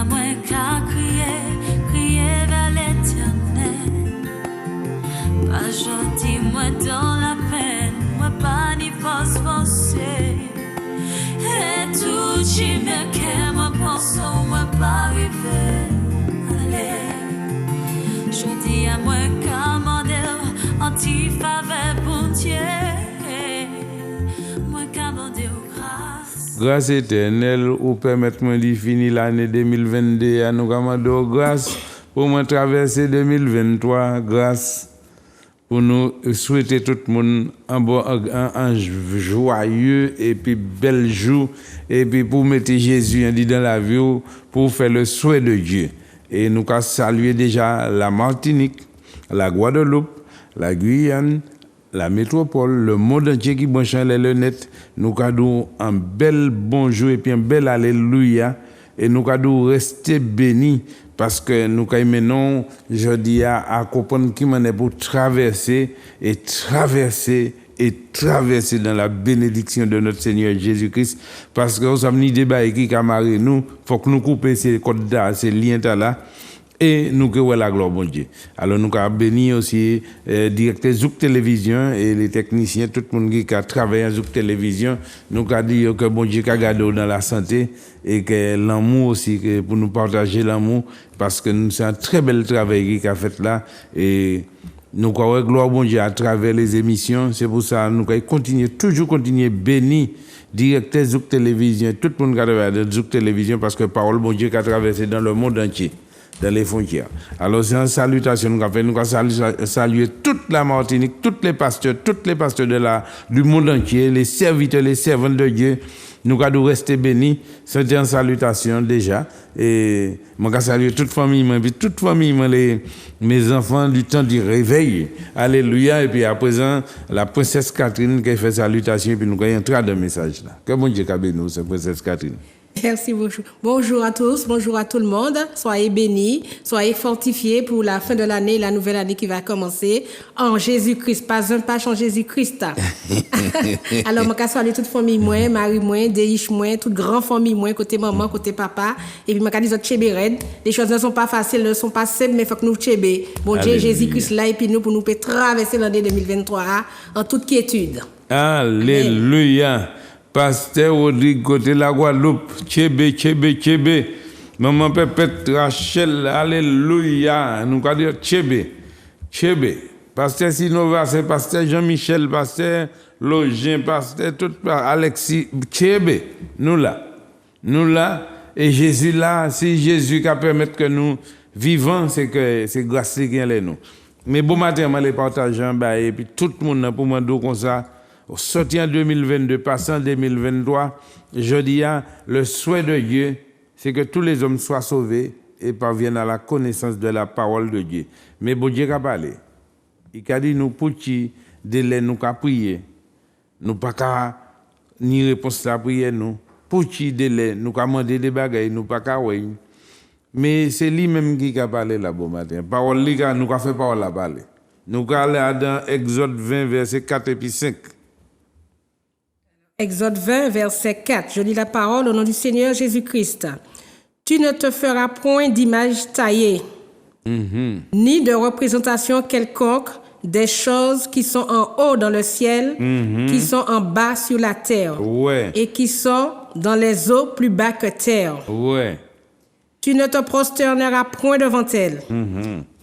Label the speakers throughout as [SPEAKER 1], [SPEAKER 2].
[SPEAKER 1] à moi qu'à crier vers l'éternel. Pas gentil, moi dans la peine, moi pas ni forcer. Et tout qui me qu'est, moi pense, moi pas arriver. Allez, je dis à moi qu'à modèle, anti-faveur pour Dieu. Moi qu'à modèle grâce.
[SPEAKER 2] Grâce éternelle, ou permettre-moi de finir l'année 2022 à nous commander grâce pour moi traverser 2023. Grâce pour nous souhaiter tout le monde un joyeux et puis bel jour et puis pour mettre Jésus dans la vie pour faire le souhait de Dieu. Et nous avons salué déjà la Martinique, la Guadeloupe, la Guyane, la métropole, le monde entier qui branche le net. Nous avons un bel bonjour et puis un bel alléluia. Et nous avons rester bénis parce que nous avons maintenant, je dis à comprendre qui m'en est pour traverser dans la bénédiction de notre Seigneur Jésus-Christ. Parce que nous avons des débats qui camarent nous, il faut que nous coupions ces codes là, ces liens là. Et nous avons la gloire, bon Dieu. Alors, nous avons béni aussi directeur Zouk Télévision et les techniciens, tout le monde qui a travaillé à Zouk Télévision. Nous avons dit que bon Dieu a gardé dans la santé et que l'amour aussi, que pour nous partager l'amour, parce que c'est un très bel travail qui a fait là. Et nous avons gloire, bon Dieu, à travers les émissions. C'est pour ça que nous avons toujours continuer béni. Directeur Zouk Télévision, tout le monde qui a travaillé à Zouk Télévision, parce que parole, bon Dieu, qui a traversé dans le monde entier. Dans les frontières. Alors, c'est une salutation nous avons fait. Nous avons salué toute la Martinique, tous les pasteurs du monde entier, les serviteurs, les servantes de Dieu. Nous avons resté bénis. C'était une salutation déjà. Et moi, je salue toute famille, mes enfants du temps du réveil. Alléluia. Et puis à présent, la princesse Catherine qui a fait salutation. Et puis nous avons entré dans le message là. Que bon Dieu a béni, cette princesse Catherine.
[SPEAKER 3] Merci beaucoup. Bonjour à tous, bonjour à tout le monde. Soyez bénis, soyez fortifiés pour la fin de l'année, la nouvelle année qui va commencer en Jésus-Christ. Pas un pas en Jésus-Christ. Alors, je salue toute famille, moi, Marie, moi, Déiche, moi, toute grande famille, moi, côté maman, côté papa. Et puis, je dis aux tchébé red. Les choses ne sont pas faciles, ne sont pas simples, mais il faut que nous tchébé. Bon Dieu, Jésus-Christ là, et puis nous, pour nous traverser l'année 2023 en toute quiétude.
[SPEAKER 2] Alléluia. Pasteur Rodrigue côté la Guadeloupe, Tchébé. Maman Pépette Rachel, alléluia. Nous allons dire Tchébé. Pasteur Sinova, c'est pasteur Jean-Michel, pasteur Login, pasteur tout, Alexis, Tchébé. Nous là. Et Jésus là, si Jésus qui permet que nous vivons, c'est que c'est grâce qui est nous. Mais bon matin, je les partage et puis tout le monde pour moi comme ça. Sorti en 2022, passant en 2023, je dis, le souhait de Dieu, c'est que tous les hommes soient sauvés et parviennent à la connaissance de la parole de Dieu. Mais bon Dieu a parlé. Il a dit, nous, pour qui délai, nous qu'à prier. Nous pas qu'à ni réponse à la prière, nous. Pour qui délai, nous qu'à demander des bagailles, nous pas qu'à ouais. Mais c'est lui-même qui a parlé là, bon matin. Parole, nous qu'à fait parole à parler. Nous qu'à aller dans Exode 20, verset 4 et puis 5.
[SPEAKER 3] Exode 20, verset 4. Je lis la parole au nom du Seigneur Jésus-Christ. Tu ne te feras point d'image taillée, ni de représentation quelconque des choses qui sont en haut dans le ciel, qui sont en bas sur la terre, et qui sont dans les eaux plus bas que terre. Tu ne te prosterneras point devant elles,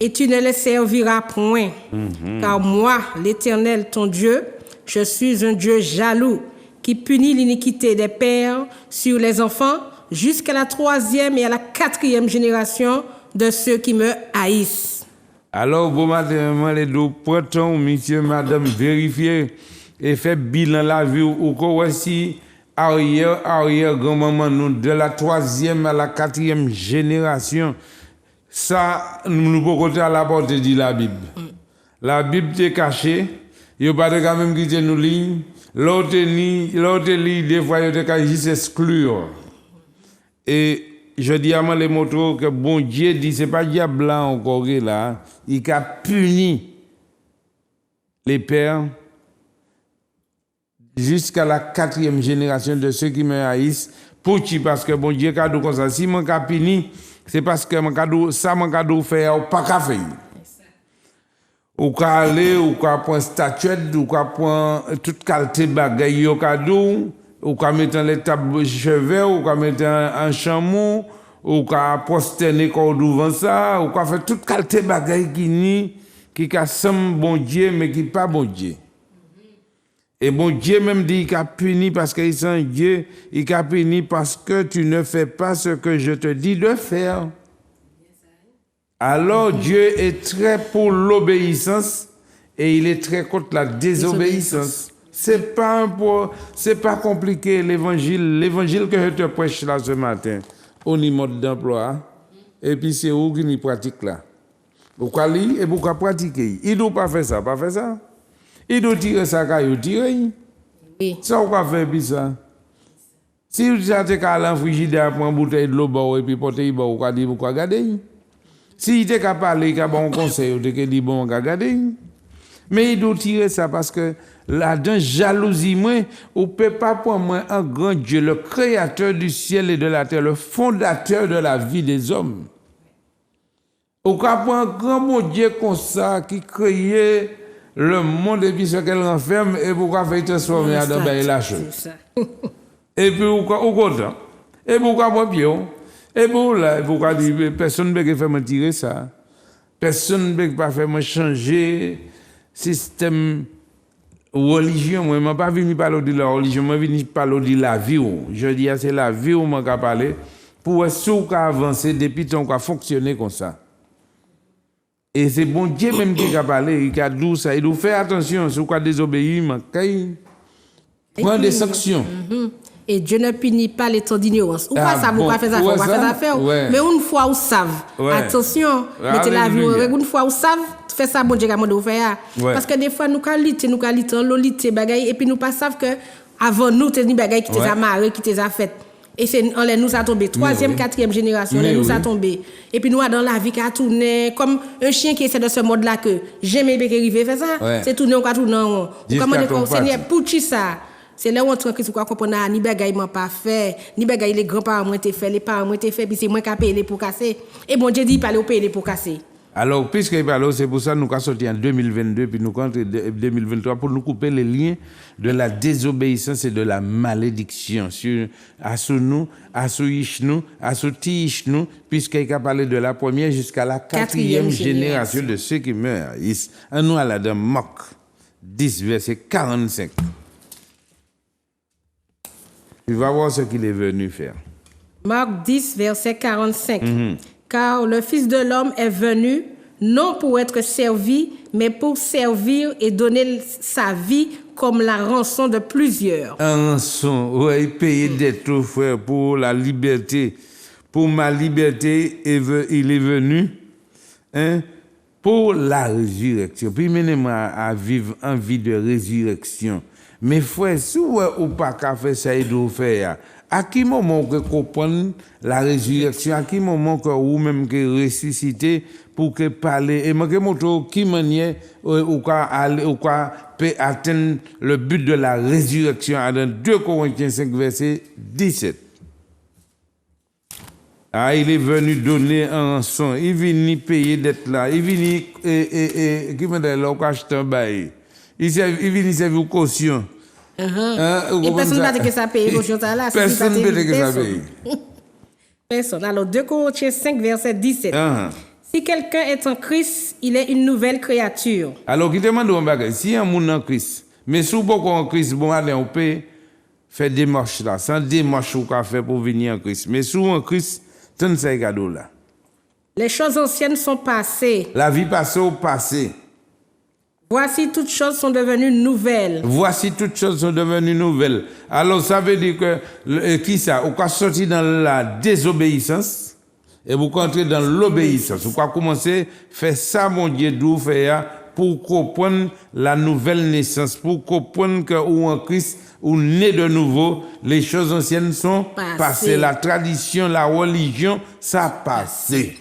[SPEAKER 3] et tu ne les serviras point, car moi, l'Éternel, ton Dieu, je suis un Dieu jaloux, qui punit l'iniquité des pères sur les enfants jusqu'à la 3e et à la 4e génération de ceux qui me haïssent.
[SPEAKER 2] Alors, bon matin, les deux prenons, monsieur, madame, vérifier et faire bilan la vie ou quoi si arrière, grand-maman, nous, de la 3e à la 4e génération, ça, nous pouvons côté à la porte de la Bible. La Bible est cachée, il n'y a pas de quand même qui nous ligne. L'autre lit, des fois, il y a juste exclure. Et je dis à moi les motos que bon Dieu dit, c'est pas diable là encore là, il a puni les pères jusqu'à la 4e génération de ceux qui me haïssent. Pour qui? Parce que bon Dieu a dit comme ça, si mon a puni c'est parce que mon cadeau fait ou pas qu'à faire. Ou qu'à aller, ou qu'à prendre statuette, ou qu'à prendre toute qualité bagaille au cadeau, ou qu'à mettre les tables chevet, ou qu'à mettre un chameau, ou qu'à prosterner corps devant ça, ou qu'à faire toute qualité bagaille qui semble bon Dieu, mais qui pas bon Dieu. Et bon Dieu même dit qu'il a puni parce qu'il est un Dieu, il a puni parce que tu ne fais pas ce que je te dis de faire. Alors Dieu est très pour l'obéissance et il est très contre la désobéissance. C'est pas compliqué l'évangile que je te prêche là ce matin au niveau d'emploi et puis c'est où qu'il y pratique là. Pourquoi lire et pourquoi pratiquer? Il doit pas faire ça. Il doit tirer ça quand il tire.
[SPEAKER 3] Oui.
[SPEAKER 2] Ça on va faire puis ça. Si vous avez qu'à aller en frigidaire pour une bouteille de l'eau et puis porter il ou quoi dire pourquoi garder. Si il était capable de parler, il a bon conseil, il a dit bon, regardez. Mais il doit tirer ça parce que là-dedans, jalousie, moi, on ne peut pas prendre moi un grand Dieu, le créateur du ciel et de la terre, le fondateur de la vie des hommes. On peut prendre un grand bon Dieu comme ça qui créait le monde et puis ce qu'elle renferme et pourquoi faire transformer dans la chose. Et puis, on content. Et pourquoi pas bien? Et bon, là, pourquoi dire, personne ne peut faire me tirer ça. Personne ne peut pas faire me changer système religion. Moi, je ne suis pas venu parler de la religion, je suis venu parler de la vie. Je dis, c'est la vie où je vais parler pour essayer avancer depuis qu'on a fonctionné comme ça. Et c'est bon Dieu même qui a parlé, il a dit ça. Il doit faire attention, si vous avez désobéi, prendre des sanctions.
[SPEAKER 3] Et Dieu ne punit pas les temps d'ignorance. Ou pas ça, vous pas faire ça, vous pas faire ça. Mais une fois vous savez, attention, mettez la vie, une fois vous savez, faites ça, bon Dieu, comment vous faire. Parce que des fois, nous qualités, l'olité, bagaille, et puis nous pas savent que avant nous, t'es des bagaille qui t'es amarré, qui t'es fait. Et c'est, nous a tombé, troisième, quatrième génération, nous a tombé. Et puis nous, dans la vie, qui a tourné, comme un chien qui essaie de ce mode-là, que j'aime bien arriver, fait ça, c'est tourner, on a tourné, on commande, Seigneur, pour qui ça? C'est là où on tranquille, quoi comprendre ni bagaille m'a pas fait, ni bagaille les grands-parents m'ont été fait, les parents m'ont été fait, puis c'est moi qui a payé pour casser. Et bon Dieu dit il parle au payer pour casser.
[SPEAKER 2] Alors puisqu'il parle, c'est pour ça que nous avons sorti en 2022 puis nous comptons 2023 pour nous couper les liens de la désobéissance et de la malédiction sur nous, nous, puisqu'il a parlé de la première jusqu'à la quatrième génération de ceux qui meurent. En nous à la dans Marc 10 verset 45. Tu vas voir ce qu'il est venu faire.
[SPEAKER 3] Marc 10, verset 45. Car le Fils de l'homme est venu, non pour être servi, mais pour servir et donner sa vie comme la rançon de plusieurs.
[SPEAKER 2] Un rançon, oui, payer des taux, frère, pour la liberté. Pour ma liberté, il est venu pour la résurrection. Puis menez-moi à vivre en vie de résurrection. Mais frère, si vous n'avez pas qu'à faire ça, il doit faire. À qui moment que comprendre la résurrection, à qui moment que vous même que ressusciter pour que parler et que moto qui manière ou peut atteindre le but de la résurrection dans 2 Corinthiens 5 verset 17. Ah, il est venu donner un rançon, il vient payer d'être là, il vient qui me dit là on acheter un bail. Il vient servir une caution.
[SPEAKER 3] Et personne n'a que ça paye caution là.
[SPEAKER 2] Personne n'a que ça paye.
[SPEAKER 3] Personne. Alors 2 Corinthiens 5 verset 17. Si quelqu'un est en Christ, il est une nouvelle créature.
[SPEAKER 2] Alors qui demande un bagage, si un monde en Christ, mais si beaucoup en Christ, bon allez on peut faire des marches là, sans démarche ou qu'a faire pour venir en Christ. Mais si en Christ, tant ça est cadeau là.
[SPEAKER 3] Les choses anciennes sont passées.
[SPEAKER 2] La vie passée au passé.
[SPEAKER 3] Voici toutes choses sont devenues nouvelles.
[SPEAKER 2] Voici toutes choses sont devenues nouvelles. Alors ça veut dire que qui ça? On va sortir dans la désobéissance et vous entrez dans l'obéissance. Vous va commencer à faire ça, mon Dieu, d'où faire pour comprendre la nouvelle naissance, pour comprendre que ou en Christ ou né de nouveau, les choses anciennes sont passées. La tradition, la religion, ça a passé.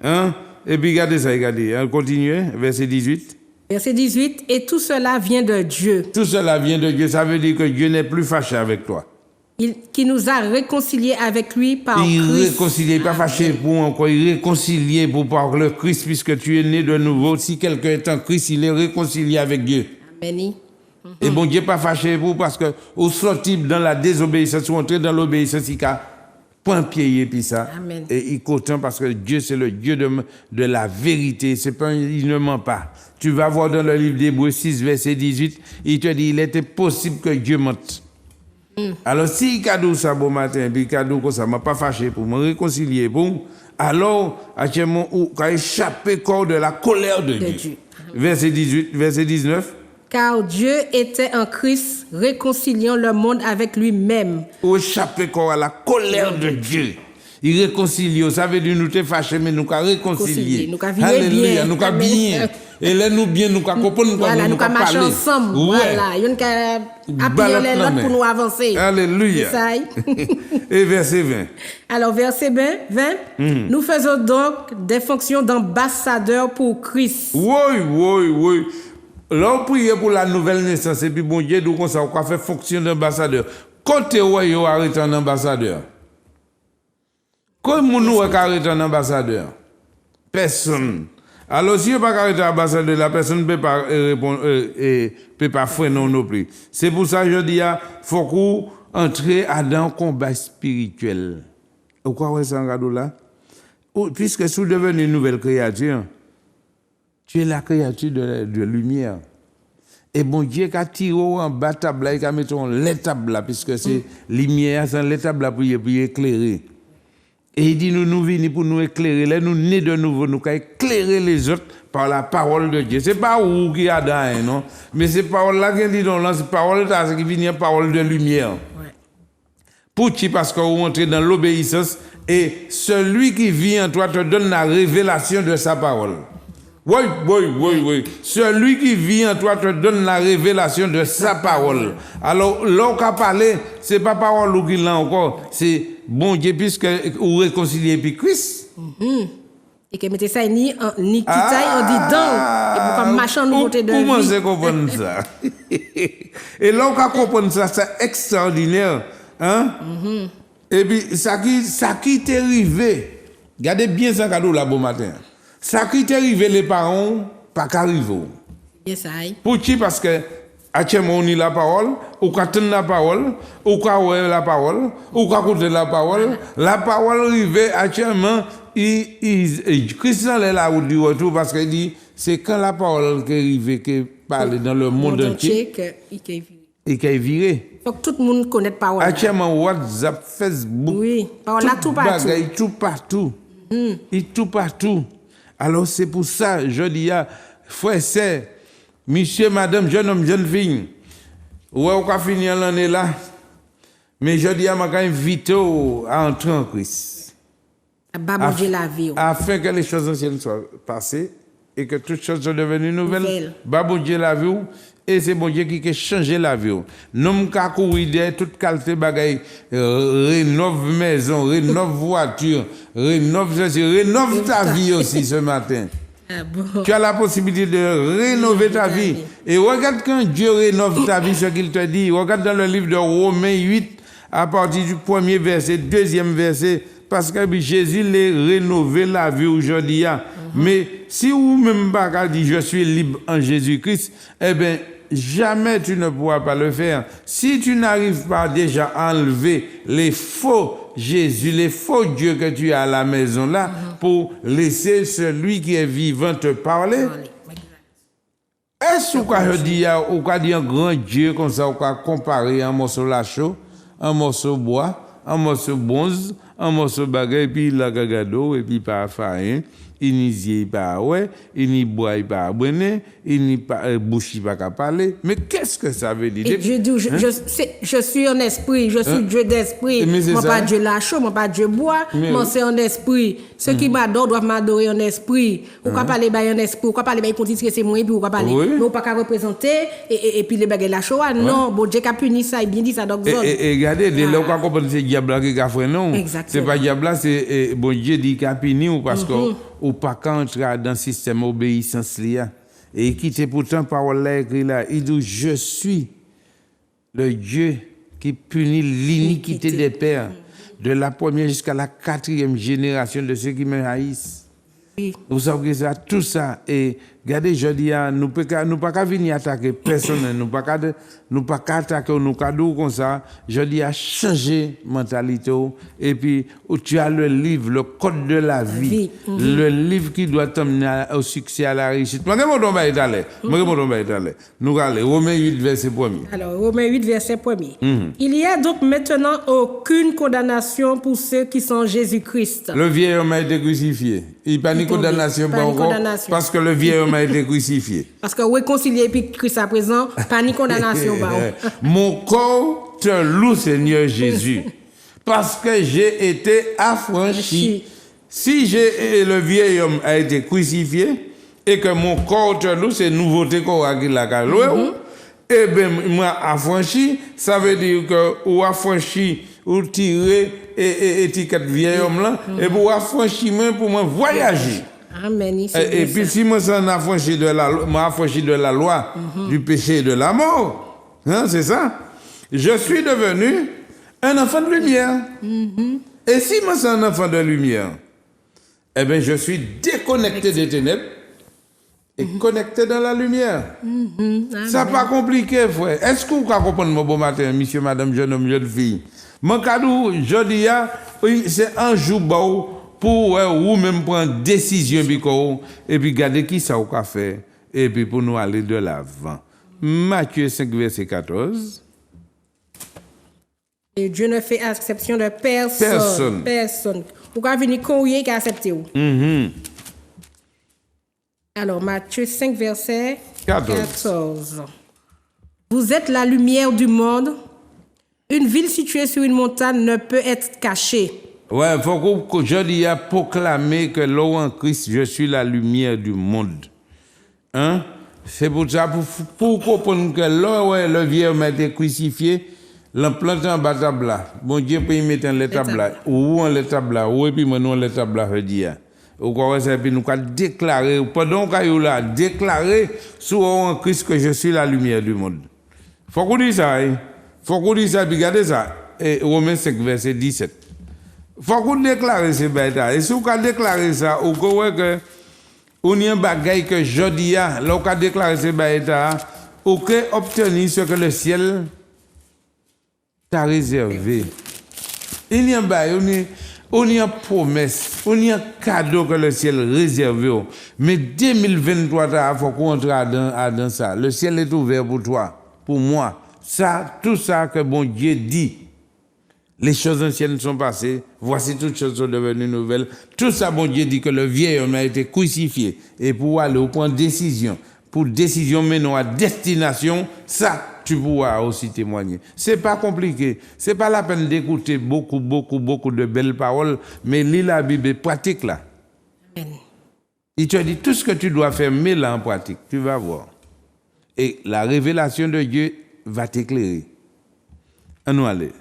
[SPEAKER 2] Hein? Et puis regardez ça, regardez. On continue, verset 18.
[SPEAKER 3] Verset 18, et tout cela vient de Dieu.
[SPEAKER 2] Tout cela vient de Dieu, ça veut dire que Dieu n'est plus fâché avec toi.
[SPEAKER 3] qui nous a réconciliés avec lui par
[SPEAKER 2] Il
[SPEAKER 3] Christ.
[SPEAKER 2] réconcilié, pas fâché pour encore, il réconcilié pour par le Christ, puisque tu es né de nouveau. Si quelqu'un est en Christ, il est réconcilié avec Dieu.
[SPEAKER 3] Amen.
[SPEAKER 2] Et bon Dieu pas fâché pour parce que au sorti dans la désobéissance, ou entrer dans l'obéissance, il a point pied et puis ça.
[SPEAKER 3] Amen.
[SPEAKER 2] Et il est content parce que Dieu c'est le Dieu de la vérité. C'est pas, il ne ment pas. Tu vas voir dans le livre d'Hébreux 6, verset 18, il te dit il était possible que Dieu mente. Alors si il cadeau ça bon matin, puis cadeau comme ça, m'a pas fâché pour me réconcilier pour alors actuellement ou qu'a échappé corps de la colère de Dieu. Verset 18, verset 19.
[SPEAKER 3] Car Dieu était en Christ, réconciliant le monde avec lui-même.
[SPEAKER 2] Ou échapper corps à la colère de Dieu. Il réconcilie, ça veut dire nous t'es fâché, mais nous qu'à réconcilier.
[SPEAKER 3] Nous qu'à vivre bien.
[SPEAKER 2] Nous qu'à bien. Et là nous bien, nous qu'à comprendre,
[SPEAKER 3] voilà, nous qu'à marcher ensemble.
[SPEAKER 2] Ouais.
[SPEAKER 3] Voilà, il y a qu'à appuyer les autres pour nous avancer.
[SPEAKER 2] Alléluia. Et verset 20.
[SPEAKER 3] Alors verset 20, nous faisons donc des fonctions d'ambassadeurs pour Christ.
[SPEAKER 2] Oui. Là, on prie pour la nouvelle naissance, et puis bon Dieu, nous, comme ça, on va faire fonction d'ambassadeur. Quand tu es arrêté un ambassadeur, comment nous arrêter un ambassadeur? Personne. Alors, si on pas arrêter un ambassadeur, la personne ne peut pas répondre, peut pas freiner non plus. C'est pour ça que je dis, il faut qu'on entre dans un combat spirituel. Pourquoi on est en gado là? Puisque si vous devenez une nouvelle créature, tu es la créature de lumière. Et bon Dieu a tiré en bas table, il a mis l'étape là, puisque c'est lumière, c'est l'étape là pour éclairer. Et il dit, nous venons pour nous éclairer. Là, nous nés de nouveau, nous allons éclairer les autres par la parole de Dieu. Ce n'est pas où qui a dans, non? Mais ces paroles-là qui dit dans c'est parole qui vient parole de lumière. Ouais. Pour qui? Parce qu'on entre dans l'obéissance et celui qui vit en toi te donne la révélation de sa parole. Oui. Celui qui vit en toi te donne la révélation de sa parole. Alors, là, on a parlé, ce n'est pas parole ou qu'il a encore, c'est bon Dieu, puisque vous réconciliez puis Christ.
[SPEAKER 3] Et que mettez ça ni qui taille en dedans, et pour qu'on marche en côté de lui.
[SPEAKER 2] Comment c'est comprendre ça? Et là, on a comprendre ça, c'est extraordinaire. Hein? Et puis, ça qui t'est arrivé, regardez bien ça, cadeau là, bon matin. Ça qui t'est arrivé, les parents, pas qu'arriver.
[SPEAKER 3] Yes, I.
[SPEAKER 2] Pour qui? Parce que, actuellement, on a la parole, ou qu'on entend la parole, ou qu'on voit la parole, ou qu'on écoute la parole. La parole arrive actuellement, Christian est là où du retour, parce qu'il dit, c'est quand la parole qui arrive, qui parle dans le monde entier, et qui est viré.
[SPEAKER 3] Faut que tout le monde connaisse la parole.
[SPEAKER 2] Actuellement, WhatsApp, Facebook,
[SPEAKER 3] oui, parole là tout partout.
[SPEAKER 2] Tout partout. Alors c'est pour ça, je dis, frère, c'est, monsieur, madame, jeune homme, jeune fille, ouais, on va finir l'année là, mais je dis, je vais inviter à entrer en Christ. Afin que les choses anciennes soient passées et que toutes choses soient devenues nouvelles. Bon Dieu la vie, et c'est bon Dieu qui a changé la vie. Nous avons couru derrière toute qualité de bagaille, rénove maison, rénove voiture, rénove ta vie aussi ce matin. Ah bon. Tu as la possibilité de rénover ta vie. Et regarde quand Dieu rénove ta vie, ce qu'il te dit. Regarde dans le livre de Romains 8, à partir du premier verset, deuxième verset, parce que Jésus l'a rénové la vie aujourd'hui. Mais si vous-même pas dit je suis libre en Jésus-Christ, eh bien, jamais tu ne pourras pas le faire. Si tu n'arrives pas déjà à enlever les faux Jésus, les faux dieux que tu as à la maison là, pour laisser celui qui est vivant te parler, est-ce qu'on dit un grand Dieu comme ça, on peut comparer un morceau lachaud, un morceau bois, un morceau bronze, un morceau bagay, et puis la gagado, et puis pas farin, il n'y pas ouais, il n'y boit pas bonnet, il n'y pas bouche pas qu'à parler. Mais qu'est-ce que ça veut dire?
[SPEAKER 3] Et Dieu dit, je suis un esprit, je suis Dieu d'esprit. Moi pas Dieu lachaud, moi pas Dieu bois, moi c'est un esprit. Ceux qui m'adorent doivent m'adorer en esprit. Ou quoi parler by un esprit, ou quoi parler by continue que c'est moi et puis ou quoi parler. Mais ou pas qu'à représenter et puis les bagages lachaud. Non, bon Dieu qui a puni ça, il bien dit ça donc zone.
[SPEAKER 2] Et regardez, dès là qu'on comprend c'est diable qui a fait non. C'est pas diable c'est bon Dieu dit qu'il a puni ou parce que ou pas qu'entrer dans le système obéissance là. Et qui était pourtant parole là écrit là, il dit je suis le Dieu qui punit l'iniquité des pères, de la première jusqu'à la 4e génération de ceux qui me haïssent.
[SPEAKER 3] Oui.
[SPEAKER 2] Vous savez que ça, tout ça, et regardez, je dis, nous ne pouvons pas venir attaquer personne, nous ne pouvons pas attaquer, nous cadeaux comme ça. Je dis à changer mentalité. Et puis, tu as le livre, le code de la vie, le livre qui doit t'amener au succès, à la réussite. Nous allons, Romains 8, verset 1er.
[SPEAKER 3] Alors, Romains 8, verset 1er. Il y a donc maintenant aucune condamnation pour ceux qui sont en Jésus-Christ.
[SPEAKER 2] Le vieil homme a été crucifié. Il n'y a pas de condamnation, parce que le vieil homme a été crucifié.
[SPEAKER 3] Parce que réconcilier puis Christ à présent, pas ni condamnation.
[SPEAKER 2] Mon corps te loue, Seigneur Jésus, parce que j'ai été affranchi. Si le vieil homme a été crucifié et que mon corps te loue, c'est nouveauté qu'on a qui l'a loué, et bien moi affranchi, ça veut dire que ou affranchi ou tirer étiquette vieil homme là et pour affranchi même pour moi voyager.
[SPEAKER 3] Amen.
[SPEAKER 2] Et puis si moi s'en affranchi de la loi du péché et de la mort, hein, c'est ça. Je suis devenu un enfant de lumière. Et si moi c'est un enfant de lumière, eh bien je suis déconnecté des ténèbres et connecté dans la lumière. Ça pas compliqué, frère. Est-ce que vous comprenez mon bon matin, monsieur, madame, jeune homme, jeune fille? Mon cadeau, je dis, c'est un jour beau pour ou même prendre décision et puis garder qui ça a fait et puis pour nous aller de l'avant. Matthieu 5 verset 14.
[SPEAKER 3] Et Dieu ne fait exception de personne. Personne. Pourquoi venir courir qui accepter ou? Alors Matthieu 5 verset 14. Vous êtes la lumière du monde. Une ville située sur une montagne ne peut être cachée.
[SPEAKER 2] Ouais, il faut que je dis à proclamer que là en Christ, je suis la lumière du monde. Hein? C'est pour ça, pour comprendre que là, le vieux m'a été crucifié, l'implantant en bas tabla. Bon Dieu peut y mettre en l'étape là. Ou en l'étape là, ou et puis maintenant l'étape là, je dis. Ou quoi, ça, puis nous avons déclaré, pendant qu'on est là, déclaré sur en Christ que je suis la lumière du monde. Faut qu'on dise ça, hein? Faut qu'on dise ça, puis regardez ça. Et Romains 5, verset 17. Faut qu'on déclare ces bêta. Et si vous avez déclaré ça, vous voyez que on y a un bagage que je dis, là, on a déclaré ces bêta, vous pouvez obtenir ce que le ciel t'a réservé. Il y a un bagage, on y a une promesse, on y a un cadeau que le ciel réservé. Mais 2023, il faut qu'on entre dans ça. Le ciel est ouvert pour toi, pour moi. Ça, tout ça que bon Dieu dit. Les choses anciennes sont passées, voici toutes choses sont devenues nouvelles. Tout ça, bon Dieu dit que le vieil homme a été crucifié. Et pour aller au point de décision, pour décision menant à destination, ça, tu pourras aussi témoigner. C'est pas compliqué. C'est pas la peine d'écouter beaucoup de belles paroles, mais lis la Bible pratique là. Amen. Il te dit tout ce que tu dois faire, mets là en pratique. Tu vas voir. Et la révélation de Dieu va t'éclairer.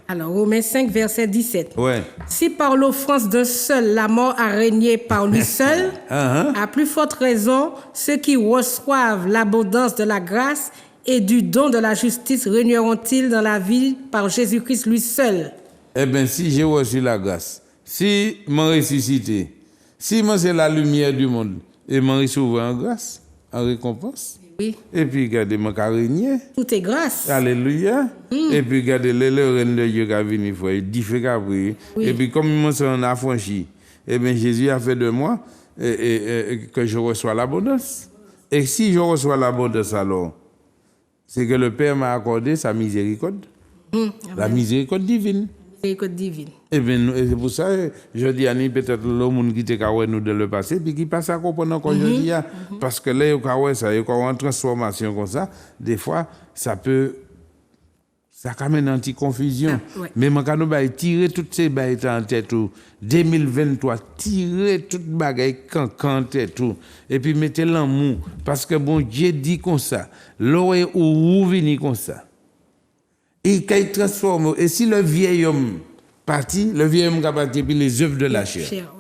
[SPEAKER 3] Alors, Romains 5, verset 17.
[SPEAKER 2] Ouais.
[SPEAKER 3] Si par l'offense d'un seul, la mort a régné par lui seul, à plus forte raison, ceux qui reçoivent l'abondance de la grâce et du don de la justice régneront-ils dans la vie par Jésus-Christ lui seul?
[SPEAKER 2] Eh bien, si j'ai reçu la grâce, si m'en ressuscité, si moi c'est la lumière du monde, et m'en recevoir en grâce, en récompense.
[SPEAKER 3] Oui.
[SPEAKER 2] Et puis, regardez, mon carigné.
[SPEAKER 3] Tout est grâce.
[SPEAKER 2] Alléluia. Et puis, regardez, le règne de Dieu qui a venu, il dit fait qu'après. Et puis, comme moi, on a affranchi, eh bien, Jésus a fait de moi que je reçois l'abondance. Et si je reçois l'abondance, alors, c'est que le Père m'a accordé sa miséricorde. La miséricorde divine.
[SPEAKER 3] Miséricorde divine.
[SPEAKER 2] Eh bien, c'est pour ça, je dis à nous, peut-être le monde qui était nous de le passé, puis qui passe à comprendre encore je dis, parce que là, il y a une transformation comme ça, des fois, ça amène une petite confusion. Mais je vais tirer toutes ces bagages en tête, 2023, tirer toutes les bagages en tête, et puis mettez l'amour, parce que bon Dieu dit comme ça, l'oreille ou venir comme ça. Et quand il transforme, et si le vieil homme partit, le vieil homme va partir, puis les œuvres de la chair.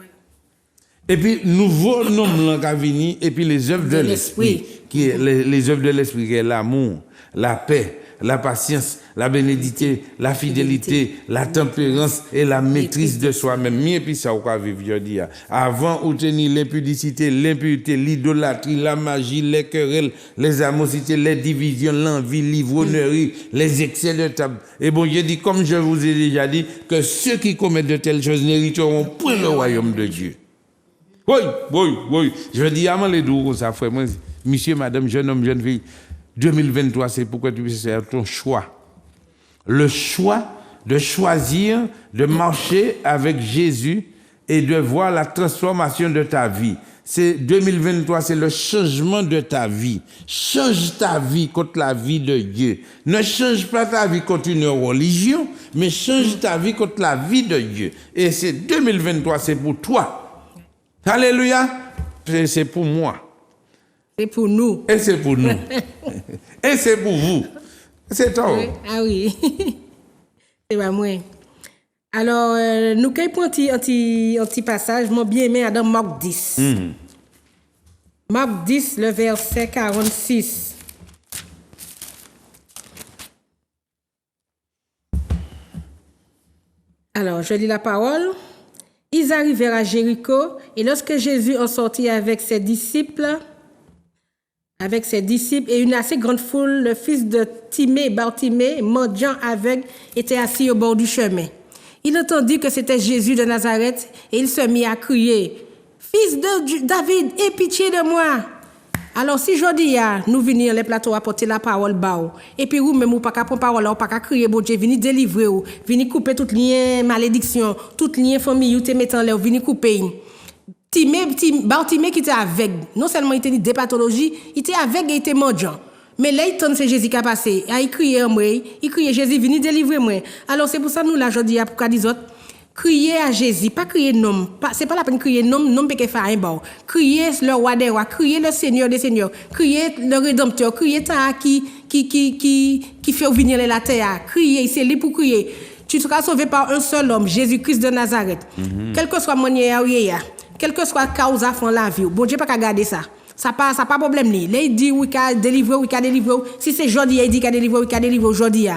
[SPEAKER 2] Et puis, nouveau nom qui venu, et puis les œuvres de l'esprit, qui est les œuvres de l'esprit, qui est l'amour, la paix, la patience, la bénédicité, la fidélité, la tempérance et la maîtrise de soi-même. Et puis ça, on va vivre, je dis. Avant, on tenait l'impudicité, l'impureté, l'idolâtrie, la magie, les querelles, les animosités, les divisions, l'envie, l'ivrognerie, les excès de table. Et bon, je dis, comme je vous ai déjà dit, que ceux qui commettent de telles choses n'hériteront point le royaume de Dieu. Oui. Je dis, avant les deux, ça fait moi, monsieur, madame, jeune homme, jeune fille, 2023, c'est pourquoi tu puisses faire ton choix. Le choix de choisir de marcher avec Jésus et de voir la transformation de ta vie. C'est 2023, c'est le changement de ta vie. Change ta vie contre la vie de Dieu. Ne change pas ta vie contre une religion, mais change ta vie contre la vie de Dieu. Et c'est 2023, c'est pour toi. Alléluia. C'est pour moi.
[SPEAKER 3] C'est pour nous.
[SPEAKER 2] Et c'est pour nous. Et c'est pour vous. C'est toi.
[SPEAKER 3] Oui. Ah oui. C'est pas moi. Alors, nous avons un petit passage, moi bien aimé, dans Marc 10. Marc 10, le verset 46. Alors, je lis la parole. Ils arrivèrent à Jéricho, et lorsque Jésus en sortit avec ses disciples et une assez grande foule, le fils de Timée, Bartimée, mendiant aveugle, était assis au bord du chemin. Il entendit que c'était Jésus de Nazareth, et il se mit à crier, « Fils de David, aie pitié de moi !» Alors, si je dis, nous venons les plateaux apporter la parole, et puis, vous, même, vous pas qu'à prendre parole, vous pas qu'à crier, bon Dieu, venez délivrer, venez couper toute lien malédiction, toute lien famille, vous te mettant là, venez couper. Bartimée qui était aveugle, non seulement il était des pathologies, il était aveugle et il était mendiant. Mais là, il c'est Jésus qui a passé. Il criait moi, il criait Jésus, venez délivrer moi. Alors, c'est pour ça, nous, là, je dis, pour qu'à des autres, crier à Jésus, pas crier nom. C'est pas la peine de crier nom peut faire un bon. Crier le roi des rois, crier le Seigneur des seigneurs, crier le Rédempteur, crier ta qui fait venir la terre. Crier, c'est lui pour crier. Tu seras sauvé par un seul homme, Jésus-Christ de Nazareth. Quel que soit mon quel que soit cause à fond la vie, bon Dieu pas qu'à garder ça. Ça pas problème ni. Là il dit oui qu'a délivrer, oui qu'a délivrer. Si c'est jodi il dit qu'a délivrer, oui qu'a délivrer aujourd'hui.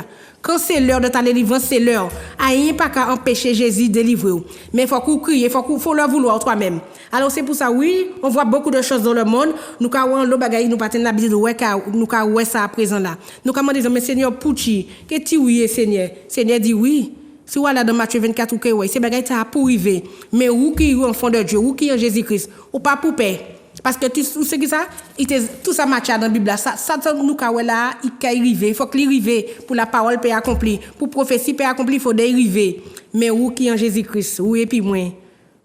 [SPEAKER 3] Quand c'est l'heure de ta délivrance, c'est l'heure. Rien pas qu'à empêcher Jésus de délivrer. Mais faut qu'on crie, faut le vouloir toi-même. Alors c'est pour ça oui, on voit beaucoup de choses dans le monde. Nous ka wè l'eau bagaille nous pas l'habitude ouais nous ka ouais ça à présent là. Nous ka demander mais Seigneur pouchi, que tu oui Seigneur. Seigneur dit oui. Si vous allez dans Matthieu 24 ou que ouais, c'est bagaille ça pour arriver. Mais où qui est enfant de Dieu, où qui est Jésus-Christ, ou pas pour paix. Parce que tout ce qui ça, tout ça match dans la Bible ça nous ka là, il ka arriver, il faut qu'il arrive pour la parole peut accomplir, pour prophétie peut accomplir, il faut d'arriver. Mais où qui est en Jésus-Christ, où et puis moi,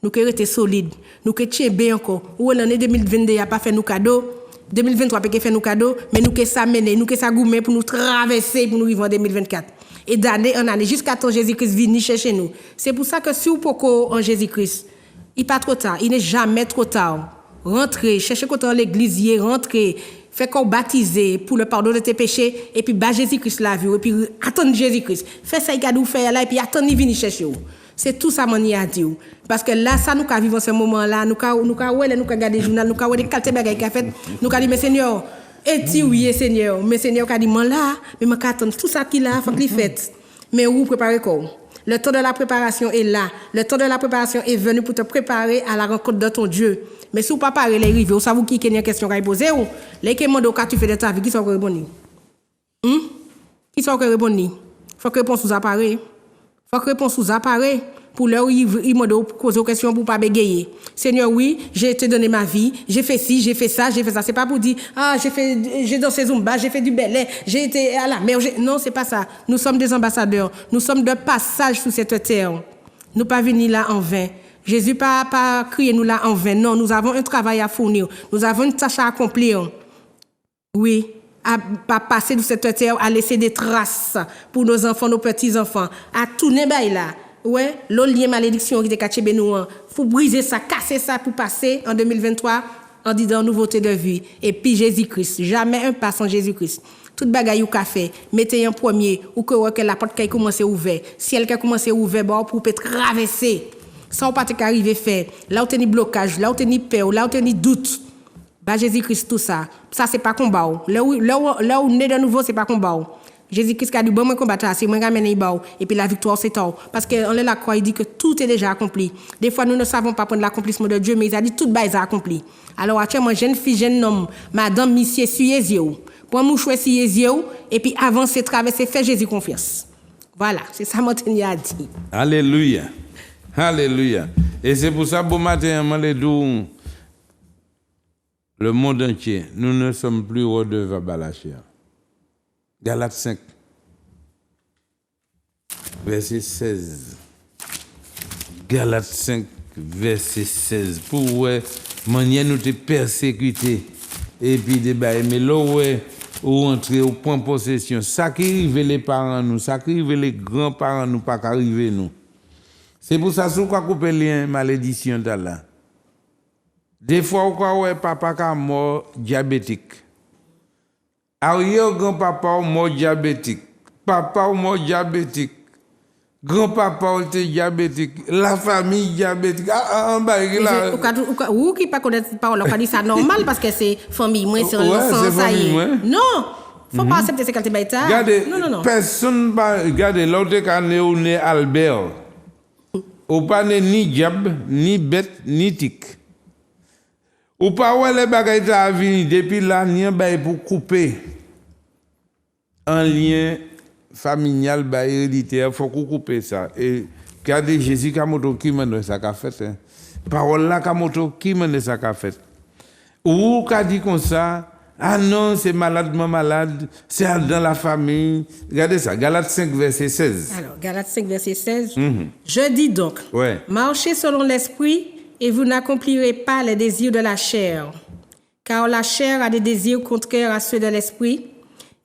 [SPEAKER 3] nous que rester solide, nous que tient bien encore. Où l'année 2022 a pas fait nous cadeau, 2023 peut faire nous cadeau, mais nous que ça mener, nous que ça goumer pour nous traverser pour nous vivre en 2024. Et d'année en année jusqu'à temps Jésus-Christ vienne chercher nous. C'est pour ça que si vous pouvez en Jésus-Christ, il n'est pas trop tard, il n'est jamais trop tard. Rentrez, cherchez côté dans l'église, rentrez, faites qu'on baptiser pour le pardon de tes péchés, et puis bas Jésus-Christ la vie, et puis attendre Jésus-Christ. Faites ça, il a dû faire là, et puis attendre, il vient chercher. C'est tout ça, mon a dit. Parce que là, ça, nous vivons ce moment-là, nous regardons les journaux, nous regardons les qualités bagages qu'il a fait, nous avons dit, mais Seigneur, et dit oui, Seigneur, mais Seigneur a dit, moi là, mais je attends tout ça qu'il a, il faut qu'il fasse. Mais où préparer quoi? Le temps de la préparation est là. Le temps de la préparation est venu pour te préparer à la rencontre de ton Dieu. Mais si vous ne pas parler les rives, vous savez qui a une question à poser ou les qui demandent quand tu fais de ta vie, qui sont répondre? Qui sont répondre? Il faut que réponse sous appareil. Faut que réponse sous appareil. Pour leur ils me poser aux questions pour pas bégayer. Seigneur, oui, j'ai te donné ma vie, j'ai fait ci, j'ai fait ça, j'ai fait ça. C'est pas pour dire j'ai dansé Zumba, j'ai fait du ballet, j'ai été à la mer. Non, c'est pas ça. Nous sommes des ambassadeurs. Nous sommes de passage sur cette terre. Nous pas venus là en vain. Jésus pas crié nous là en vain. Non, nous avons un travail à fournir. Nous avons une tâche à accomplir. Oui. À passer de cette terre, à laisser des traces pour nos enfants, nos petits-enfants, à tourner là. Ouais, l'olien malédiction qui était caché nous, faut briser ça, casser ça pour passer en 2023 en disant nouveauté de vie. Et puis Jésus-Christ, jamais un pas sans Jésus-Christ. Toute bagaille ou café, mettez en premier ou que la porte qui commence à ouvrir, si elle qui commence à ouvrir bon pour peut traverser. ça ou pas te arriver faire, là où t'es blocage, là où t'es peur, là où t'es doute. Bah Jésus-Christ tout ça. Ça c'est pas combat. Là où né de nouveau c'est pas combat. Jésus-Christ a dit bon moi combattre c'est moi ramène ba et puis la victoire c'est toi parce que on est la croix il dit que tout est déjà accompli. Des fois nous ne savons pas prendre l'accomplissement de Dieu mais il a dit tout est accompli. Alors actuellement jeune fille jeune homme madame monsieur suyez yeux. Prends mouchoir suyez yeux et puis avancer traverser faire Jésus confiance. Voilà, c'est ça Montaigne a dit.
[SPEAKER 2] Alléluia. Alléluia. Et c'est pour ça bon matin maledou le monde entier, nous ne sommes plus redevables à la chair. Galates 5, verset 16. Galates 5, verset 16. Pour ouais, manière nous te persécuter et puis débat mais là ouais ou entrer au point possession. Ça qui arrive les parents nous, ça qui arrive les grands-parents nous pas qu'arriver nous. C'est pour ça sous quoi couper lien malédiction d'Allah. Des fois, on ouais papa qui mort diabétique. Arrière grand-papa mort diabétique. Papa mort diabétique. Grand-papa était diabétique. La famille diabétique.
[SPEAKER 3] Ou qui pas connaître parole, on dit ça normal parce que c'est famille moi c'est ça y est. Non, faut pas accepter ces qualités bêta. Non.
[SPEAKER 2] Personne pas regardez l'autre quand on est Albert. Ou pas ni diable, ni bête, ni tic. Ou pas ouais les bagages à venir depuis là ni bail pour couper un lien familial bail héréditaire faut couper ça et regardez Jésus kamoto qui mène ça qu'a fait parole là kamoto qui mène ça qu'a fait ou qu'a dit comme ça ah non c'est malade c'est dans la famille regardez ça Galates 5 verset 16.
[SPEAKER 3] Alors Galates 5 verset 16 Je dis donc marchez selon l'esprit et vous n'accomplirez pas les désirs de la chair. Car la chair a des désirs contraires à ceux de l'esprit,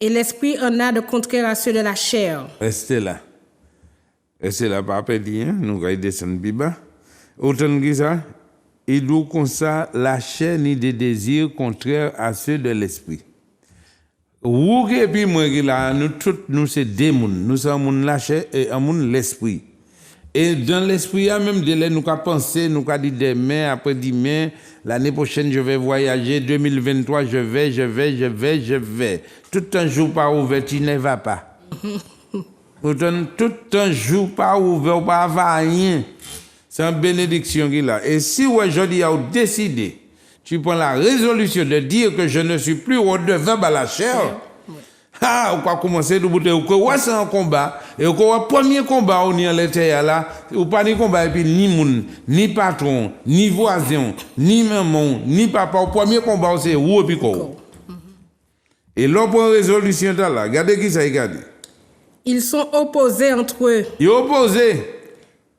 [SPEAKER 3] et l'esprit en a de contraires à ceux de la chair.
[SPEAKER 2] Restez là, papa dit, nous allons descendre Biba. Autant que ça, il dit comme ça, la chair n'a des désirs contraires à ceux de l'esprit. Vous et puis moi, nous tous, nous c'est démons, nous sommes la chair et l'esprit. Et dans l'esprit, même de là, nous avons pensé, nous avons dit demain, après-demain, l'année prochaine, je vais voyager, 2023, je vais. Tout un jour pas ouvert, tu ne vas pas. Tout un jour pas ouvert, pas rien. C'est une bénédiction qu'il a. Et si aujourd'hui, a décidé, tu prends la résolution de dire que je ne suis plus redevable à la chair, on va commencer de bouter ou que c'est un combat et au premier combat on y a l'été là ou pas ni combat et puis ni moun ni patron ni voisin ni maman ni papa au premier combat c'est ou puis quoi et l'autre résolution là regardez qui ça regarde
[SPEAKER 3] ils sont opposés entre eux
[SPEAKER 2] ils opposés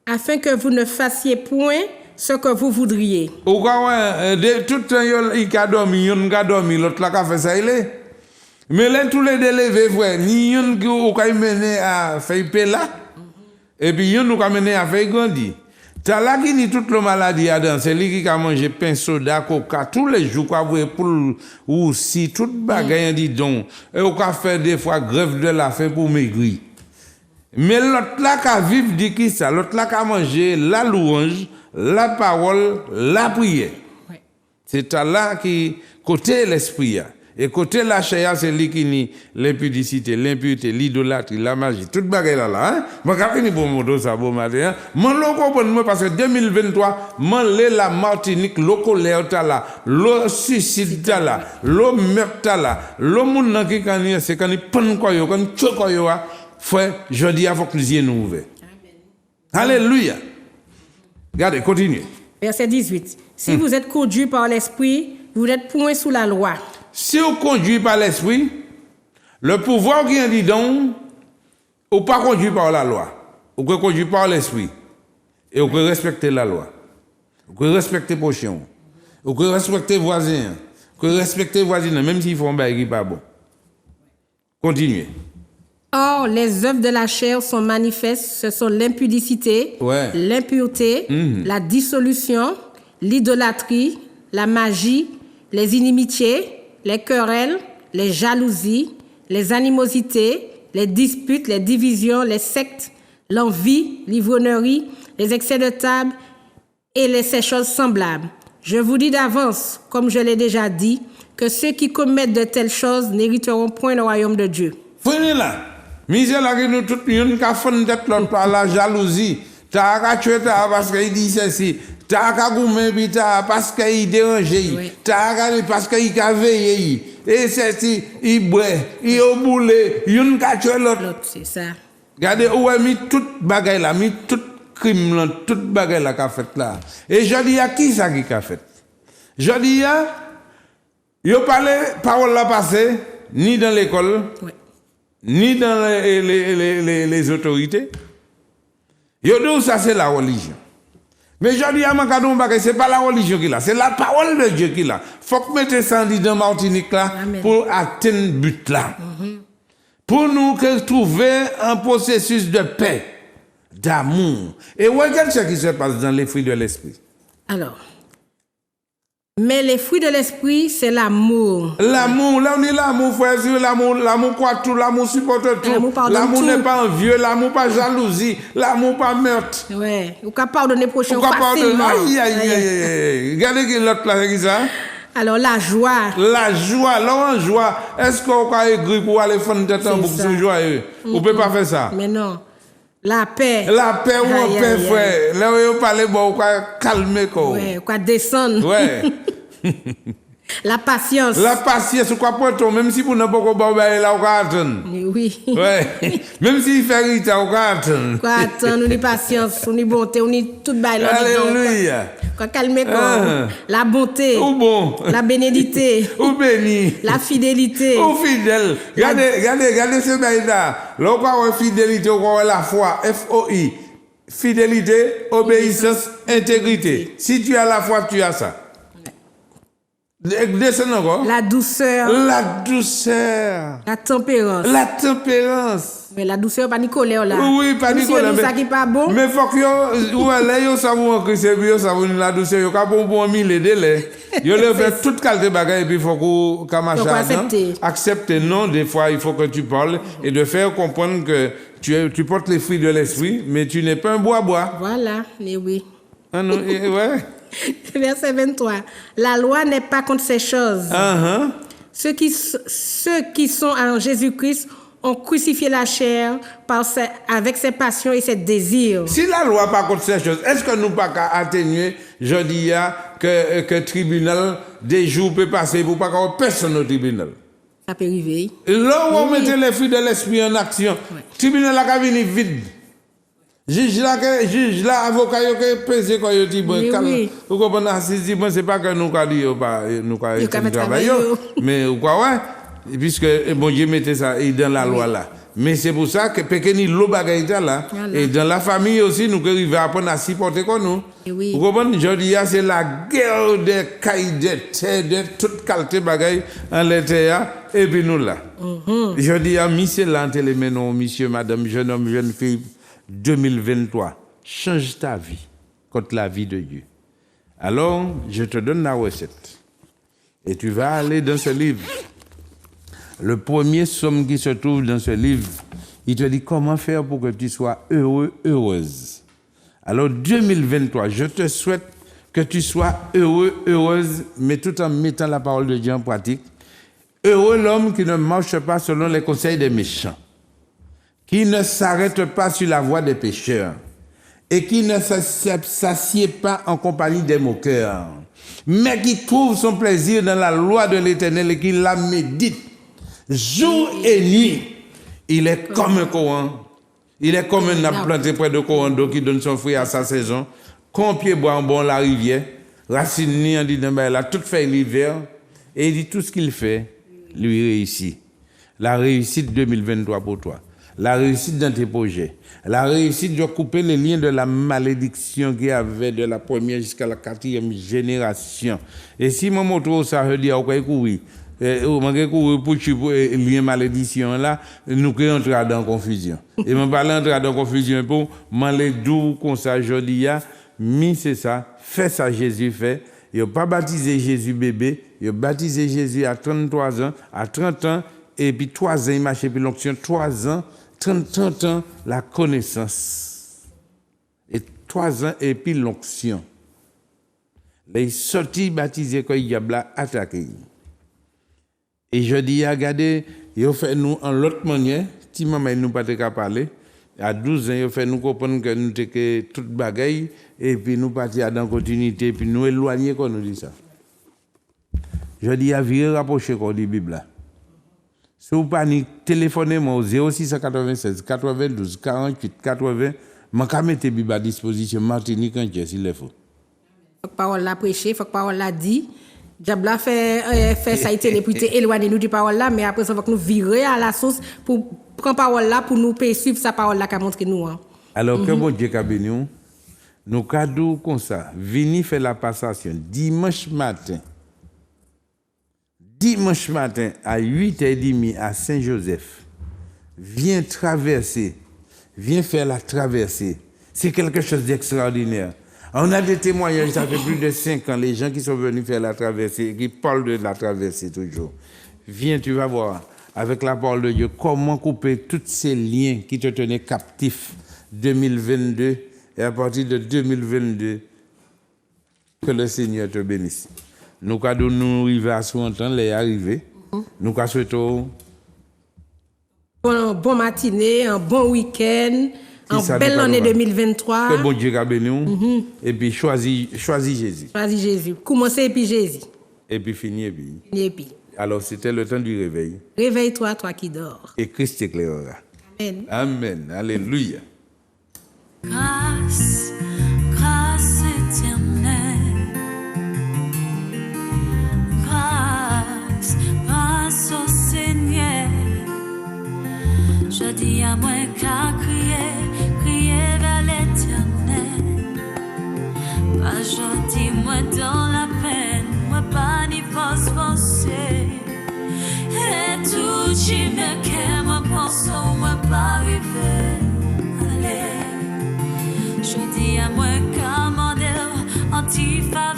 [SPEAKER 3] afin que vous ne fassiez point ce que vous voudriez
[SPEAKER 2] ou quoi tout le temps il a dormi l'autre là a fait ça il est mais là, tous les délevés, frère, ni yon qui ou ka mené à faire pela, et puis yon nous ka mené à faire grandir. T'as là qui ni toute la maladie dedans, c'est lui qui a mangé pain soda, coca, tous les jours, quoi, pour ou si, toute bagaille, dit donc, et ou ka faire des fois grève de la faim pour maigrir. Mais l'autre là qui vivre dit qui ça, l'autre là qui manger la louange, la parole, la prière. Ouais. C'est là qui, côté l'esprit, et côté la chair, c'est lui qui nie l'impudicité, l'impureté, l'idolâtrie, la magie, toute bagaille là, hein. Moi, quand fini pour mon dos, ça, bon matin, mon loco pour moi, parce que 2023, mon la Martinique, loco l'air là, le suicide là, le meurtre là, le monde qui est c'est quand il prend quoi, quand il tue quoi, frère, je dis, il faut que nous y nous ouverts. Alléluia. Regardez, continuez.
[SPEAKER 3] Verset 18. Si vous êtes conduits par l'esprit, vous n'êtes point sous la loi.
[SPEAKER 2] Si on conduit par l'esprit, le pouvoir qui en dit donc, ou pas conduit par la loi, ou que conduit par l'esprit, et ou que respecter la loi, ou que respecter prochain, ou que respecter voisin, ou que respecter voisin, même s'ils font un bail qui pas bon. Continuez.
[SPEAKER 3] Or, les œuvres de la chair sont manifestes, ce sont l'impudicité, l'impureté, la dissolution, l'idolâtrie, la magie, les inimitiés, les querelles, les jalousies, les animosités, les disputes, les divisions, les sectes, l'envie, l'ivrognerie, les excès de table et ces choses semblables. Je vous dis d'avance, comme je l'ai déjà dit, que ceux qui commettent de telles choses n'hériteront point le royaume de Dieu.
[SPEAKER 2] Venez là. Misère là que nous tous nous avons fait tête l'autre par la jalousie. T'as qu'à tuer parce qu'il dit ceci. T'as qu'à goumer parce qu'il dérange. T'as qu'à parce qu'il a veillé. Et ceci, il boit, il a boulé, il a tué l'autre.
[SPEAKER 3] C'est ça.
[SPEAKER 2] Regardez où est mis toute bagaille là, mis toute crime là, toute bagaille là qu'a fait là. Et je dis à qui ça qui a fait? Je dis à, yo parlé parole là passée, ni dans l'école, ni dans les autorités. Yo dit ça c'est la religion. Mais je dis à ma cadon c'est pas la religion qui là, c'est la parole de Dieu qui là. Faut que mettre ça dans Martinique là. Amen. Pour atteindre le but là. Pour nous trouver un processus de paix, d'amour. Et regarde ce qui se passe dans les fruits de l'esprit.
[SPEAKER 3] Alors, mais les fruits de l'esprit, c'est l'amour.
[SPEAKER 2] L'amour, là on est l'amour, frère, l'amour croit tout, l'amour supporte tout. L'amour n'est pas envieux, l'amour pas jalousie, l'amour pas meurtre.
[SPEAKER 3] Ouais, ou capable pardonner prochain facilement.
[SPEAKER 2] Aïe. Regardez l'autre là, c'est ça.
[SPEAKER 3] Alors, la joie.
[SPEAKER 2] La joie, là, en joie. Est-ce qu'on peut écrire pour aller faire une tête en boucle sur joyeux? On ne peut pas faire ça.
[SPEAKER 3] Mais non. La paix.
[SPEAKER 2] La paix ou en paix, frère. Là, on parle, on va calmer, quoi.
[SPEAKER 3] Ouais, on va descendre.
[SPEAKER 2] Ouais.
[SPEAKER 3] La patience.
[SPEAKER 2] La patience, quoi pour toi, même si vous n'avez pas de là, on va attendre.
[SPEAKER 3] Oui.
[SPEAKER 2] Ouais. Même s'il fait rita, on va attendre.
[SPEAKER 3] On va attendre, on a patience, on a bonté, on a toute baille.
[SPEAKER 2] Alléluia.
[SPEAKER 3] Quoi calmer, quoi. La bonté.
[SPEAKER 2] Ou bon.
[SPEAKER 3] La bénédicité.
[SPEAKER 2] Ou béni.
[SPEAKER 3] La fidélité.
[SPEAKER 2] Ou fidèle. Regardez ce bail là. Là, on va fidélité, on va la foi. F-O-I. Fidélité, obéissance, intégrité. Si tu as la foi, tu as ça. Descends encore.
[SPEAKER 3] La douceur.
[SPEAKER 2] La douceur.
[SPEAKER 3] La tempérance.
[SPEAKER 2] La tempérance.
[SPEAKER 3] Mais la douceur, pas Nicolas là.
[SPEAKER 2] Oui, pas Nicolas.
[SPEAKER 3] Mais ça qui pas bon.
[SPEAKER 2] Mais faut que yo savon que c'est bien savon la douceur yo ka bon mille délai. Yo le fait toute qualité bagaille et puis faut que accepter non, des fois il faut que tu parles et de faire comprendre que tu portes les fruits de l'esprit mais tu n'es pas un bois.
[SPEAKER 3] Voilà, mais oui.
[SPEAKER 2] Ah non, ouais.
[SPEAKER 3] Verset 23. La loi n'est pas contre ces choses. Ceux qui sont en Jésus-Christ ont crucifié la chair avec ses passions et ses désirs.
[SPEAKER 2] Si la loi pas contre ces choses, est-ce que nous pas qu'à atténuer, je dis que tribunal des jours peut passer pour pas qu'à personne au tribunal?
[SPEAKER 3] Ça peut arriver.
[SPEAKER 2] Là où on mettait les fruits de l'esprit en action, tribunal a venir vide. Juge là, avocat, qui pèse quoi, il dit, bon, vous comprenez, c'est pas que nous avons travaillé, mais quoi, ouais, puisque bon Dieu mettait ça dans la loi là. Mais c'est pour ça que Pékeni l'eau bagaille là, et dans la famille aussi, nous arrivons à apprendre à supporter comme nous. Vous comprenez, je dis, c'est la guerre des cailles, de toute qualité bagaille en l'état, et puis nous là. Je dis, monsieur l'anté les menons, monsieur, madame, jeune homme, jeune fille, 2023, change ta vie contre la vie de Dieu. Alors, je te donne la recette. Et tu vas aller dans ce livre. Le premier somme qui se trouve dans ce livre, il te dit comment faire pour que tu sois heureux, heureuse. Alors, 2023, je te souhaite que tu sois heureux, heureuse, mais tout en mettant la parole de Dieu en pratique. Heureux l'homme qui ne marche pas selon les conseils des méchants, qui ne s'arrête pas sur la voie des pécheurs et qui ne s'assied pas en compagnie des moqueurs, mais qui trouve son plaisir dans la loi de l'Éternel et qui la médite jour et nuit. Il est comme un courant. Il est comme un arbre planté près de courant d'eau qui donne son fruit à sa saison. Quand pied boit en bon la rivière, racine ni en dit là, tout fait l'hiver, et il dit tout ce qu'il fait lui réussit. La réussite 2023 pour toi. La réussite dans tes projets. La réussite de couper les liens de la malédiction qu'il y avait de la première jusqu'à la 4e génération. Et si mon moto ça veut dire qu'on courir, pour lien malédiction là, nous créons entrer dans confusion. Et mon parle entrer dans confusion pour malédou comme ça je dis mi c'est ça, fait ça Jésus fait. Il a pas baptisé Jésus bébé, il a baptisé Jésus à 33 ans, à 30 ans et puis 3 ans il marchait puis l'onction 3 ans. 30 ans, la connaissance. Et 3 ans, et puis l'onction. Les sortis baptisés quand il y a bla attaqué. Et je dis, regardez, il fait nous en l'autre manière, si maman nous pas qu'à parler. À 12 ans, il fait nous comprendre que nous sommes toute bagaille et puis nous partir dans la continuité et puis nous éloigner quand nous dit ça. Je dis, à virer rapprocher quand dit Bible là. Si vous pas téléphonez-moi au 0696 92 48 80, je mettre Bible à disposition Martinique entière s'il le faut.
[SPEAKER 3] Faut que parole la prêcher, faut que parole la dit. Diable fait ça été pour éloigner nous du parole là, mais après ça faut que nous virer à la source pour prendre parole là pour nous suivre sa parole là qu'a montré nous.
[SPEAKER 2] Alors que bon Dieu qu'a béni nous cadeau comme ça, venir faire la passation dimanche matin à 8h30 à Saint-Joseph. Viens faire la traversée. C'est quelque chose d'extraordinaire. On a des témoignages, ça fait plus de 5 ans, les gens qui sont venus faire la traversée, qui parlent de la traversée toujours. Viens, tu vas voir, avec la parole de Dieu, comment couper tous ces liens qui te tenaient captif 2022, et à partir de 2022, que le Seigneur te bénisse. Nous, quand nous arrivons à son temps, les arrivés, nous souhaitons
[SPEAKER 3] bon matinée, un bon week-end. En belle année 2023.
[SPEAKER 2] Que bon Dieu a béni. Et puis choisis Jésus.
[SPEAKER 3] Choisis Jésus. Commencez et puis Jésus.
[SPEAKER 2] Et puis finir et puis.
[SPEAKER 3] Et puis.
[SPEAKER 2] Alors c'était le temps du réveil.
[SPEAKER 3] Réveille-toi, toi qui dors.
[SPEAKER 2] Et Christ t'éclairera.
[SPEAKER 3] Amen.
[SPEAKER 2] Amen. Alléluia.
[SPEAKER 1] Grâce, grâce éternelle. Grâce, grâce au Seigneur. Je dis à moi qu'à crier vers l'Éternel. Pas gentil, moi dans la peine, moi pas ni forcer. Et tout qui me qu'aime, moi pense, moi pas arriver. Allez, je dis à moi qu'à modèle antifa.